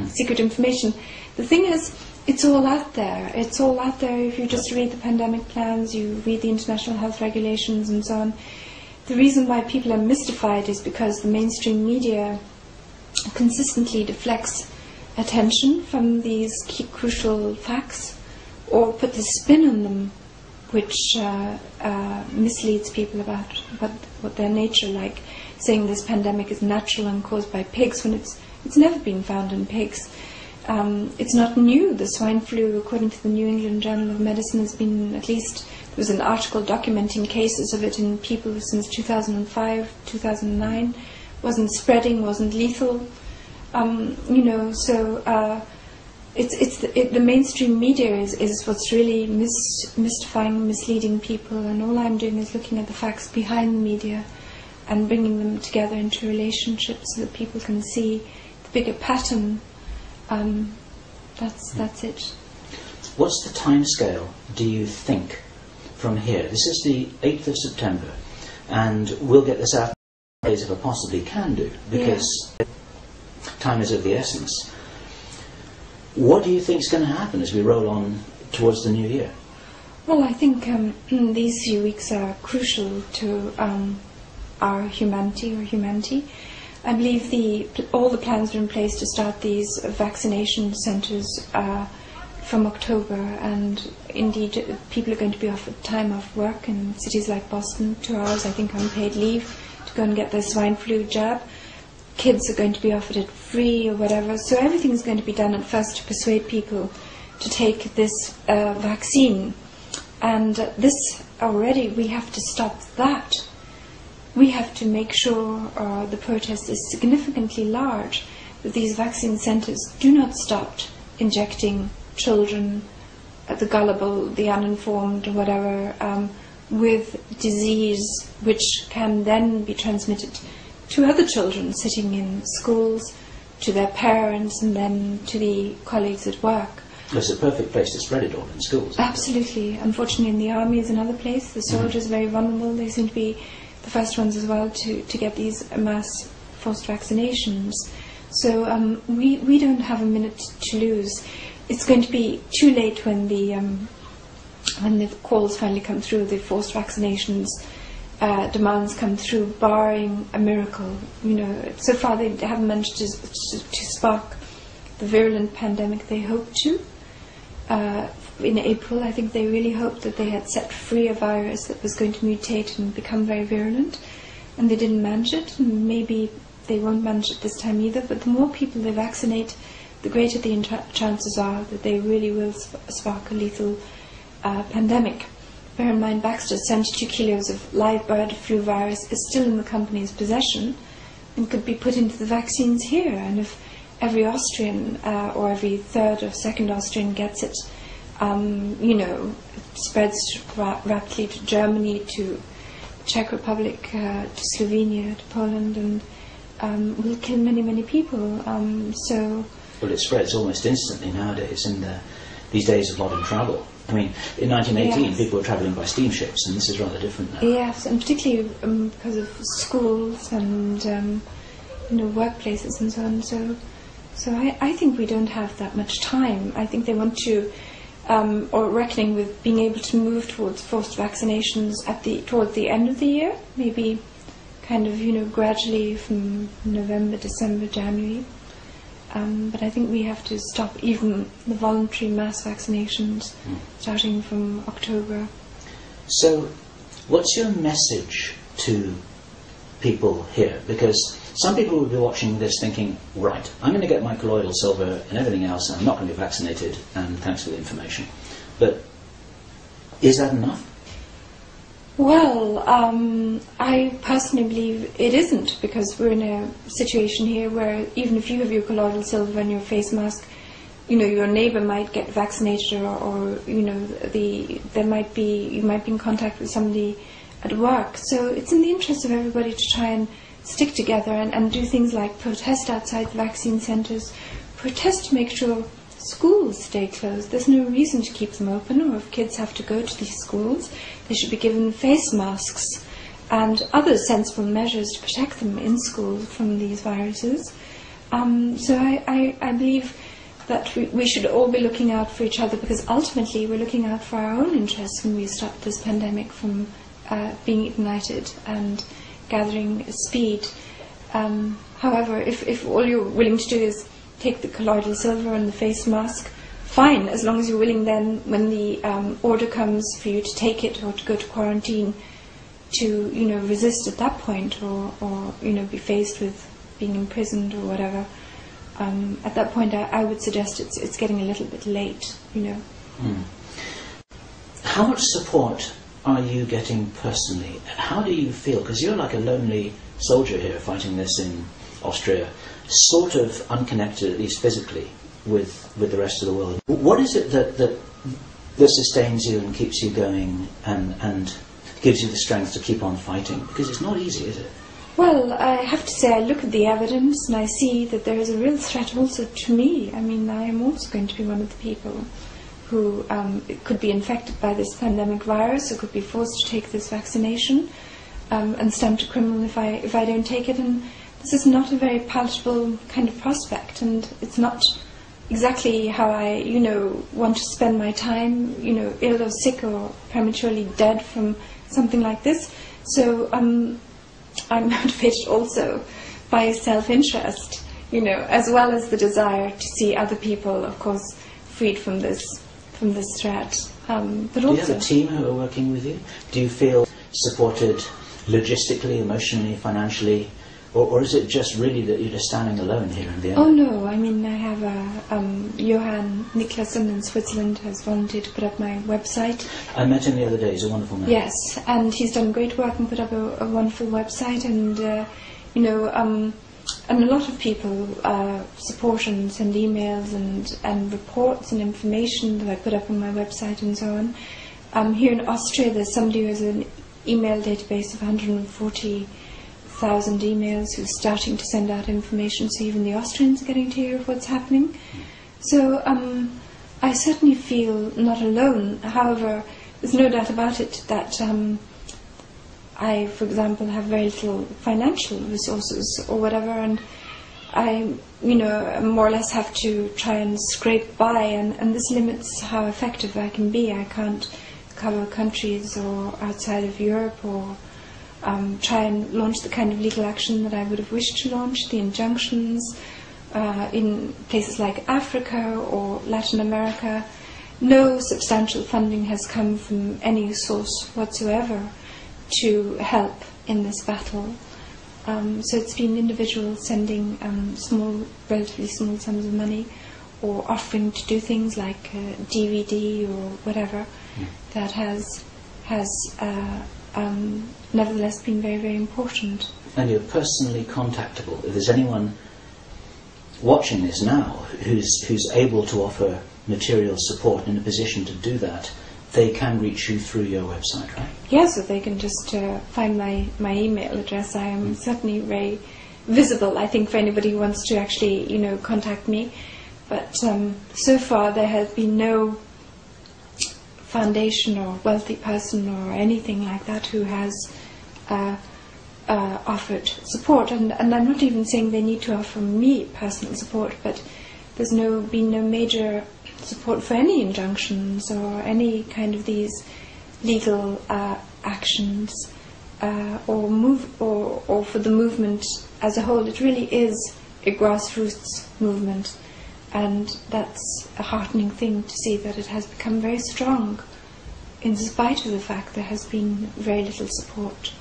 secret information. The thing is, it's all out there. It's all out there if you just read the pandemic plans, you read the international health regulations and so on. The reason why people are mystified is because the mainstream media consistently deflects attention from these key crucial facts or put the spin on them which misleads people about what their nature like, saying this pandemic is natural and caused by pigs when it's never been found in pigs. It's not new. The swine flu, according to the New England Journal of Medicine, has been at least, there was an article documenting cases of it in people since 2005, 2009. Wasn't spreading, wasn't lethal. The mainstream media is what's really mystifying, misleading people, and all I'm doing is looking at the facts behind the media and bringing them together into relationships so that people can see the bigger pattern. That's it. What's the time scale, do you think, from here? This is the 8th of September, and we'll get this out if I possibly can do, because time is of the essence. What do you think is going to happen as we roll on towards the new year? Well, I think these few weeks are crucial to our humanity. I believe all the plans are in place to start these vaccination centres from October, and indeed people are going to be offered time off work in cities like Boston, 2 hours, I think, unpaid leave to go and get their swine flu jab. Kids are going to be offered it free or whatever. So everything's going to be done at first to persuade people to take this vaccine. And this already, we have to stop that. We have to make sure the protest is significantly large, that these vaccine centres do not stop injecting children, the gullible, the uninformed, or whatever, with disease which can then be transmitted to other children sitting in schools, to their parents, and then to the colleagues at work. It's a perfect place to spread it all in schools. Absolutely. Unfortunately, in the army is another place. The soldiers are very vulnerable. They seem to be the first ones as well to get these mass forced vaccinations. So we don't have a minute to lose. It's going to be too late when the calls finally come through, the forced vaccinations demands come through, barring a miracle. So far they haven't managed to spark the virulent pandemic they hoped to. In April, I think they really hoped that they had set free a virus that was going to mutate and become very virulent, and they didn't manage it, and maybe they won't manage it this time either. But the more people they vaccinate, the greater the chances are that they really will spark a lethal pandemic. Bear in mind, Baxter's 72 kilos of live bird flu virus is still in the company's possession and could be put into the vaccines here. And if every Austrian or every third or second Austrian gets it, it spreads rapidly to Germany, to Czech Republic, to Slovenia, to Poland, and will kill many, many people. Well, it spreads almost instantly nowadays in these days of modern travel. I mean, in 1918, people were travelling by steamships, and this is rather different now. Yes, and particularly because of schools and workplaces and so on. So I think we don't have that much time. I think they want to, or reckoning with being able to move towards forced vaccinations towards the end of the year, maybe kind of gradually from November, December, January. But I think we have to stop even the voluntary mass vaccinations starting from October. So, what's your message to people here? Because some people will be watching this thinking, right, I'm going to get my colloidal silver and everything else, and I'm not going to be vaccinated, and thanks for the information. But is that enough? Well, I personally believe it isn't, because we're in a situation here where even if you have your colloidal silver and your face mask, your neighbour might get vaccinated, or you might be in contact with somebody at work. So it's in the interest of everybody to try and stick together and do things like protest outside the vaccine centres, protest to make sure schools stay closed. There's no reason to keep them open, or if kids have to go to these schools, they should be given face masks and other sensible measures to protect them in school from these viruses. So I believe that we should all be looking out for each other, because ultimately we're looking out for our own interests when we stop this pandemic from being ignited and gathering speed. However, if all you're willing to do is take the colloidal silver and the face mask, fine, as long as you're willing then, when the order comes for you to take it or to go to quarantine, to resist at that point, or be faced with being imprisoned or whatever. At that point, I would suggest it's getting a little bit late. How much support are you getting personally? How do you feel? Because you're like a lonely soldier here fighting this in Austria, sort of unconnected, at least physically, with the rest of the world. What is it that sustains you and keeps you going and gives you the strength to keep on fighting? Because it's not easy, is it? Well, I have to say I look at the evidence and I see that there is a real threat also to me. I mean, I am also going to be one of the people who could be infected by this pandemic virus, or could be forced to take this vaccination, and stamped a criminal if I don't take it. And this is not a very palatable kind of prospect, and it's not exactly how I, want to spend my time, ill or sick or prematurely dead from something like this. So I'm motivated also by self-interest, as well as the desire to see other people, of course, freed from this threat. But do you have a team who are working with you? Do you feel supported logistically, emotionally, financially? Or is it just really that you're just standing alone here in Vienna? Oh no, I mean, I have Johan Niklason in Switzerland has volunteered to put up my website. I met him the other day, he's a wonderful man. Yes, and he's done great work and put up a wonderful website, and and a lot of people support and send emails and reports and information that I put up on my website and so on. Here in Austria, there's somebody who has an email database of 140,000 emails who's starting to send out information, so even the Austrians are getting to hear of what's happening. So I certainly feel not alone. However, there's no doubt about it that I, for example, have very little financial resources or whatever, and I, more or less have to try and scrape by, and this limits how effective I can be. I can't cover countries or outside of Europe, or try and launch the kind of legal action that I would have wished to launch, the injunctions in places like Africa or Latin America. No substantial funding has come from any source whatsoever to help in this battle. So it's been individuals sending relatively small sums of money, or offering to do things like DVD or whatever, that has nevertheless been very, very important. And you're personally contactable. If there's anyone watching this now who's able to offer material support, in a position to do that, they can reach you through your website, right? Yes, so they can just find my email address. I am certainly very visible, I think, for anybody who wants to actually, contact me. But so far there has been no foundation or wealthy person or anything like that who has offered support. And I'm not even saying they need to offer me personal support, but there's been no major support for any injunctions or any kind of these legal actions, or for the movement as a whole. It really is a grassroots movement, and that's a heartening thing to see, that it has become very strong in spite of the fact there has been very little support.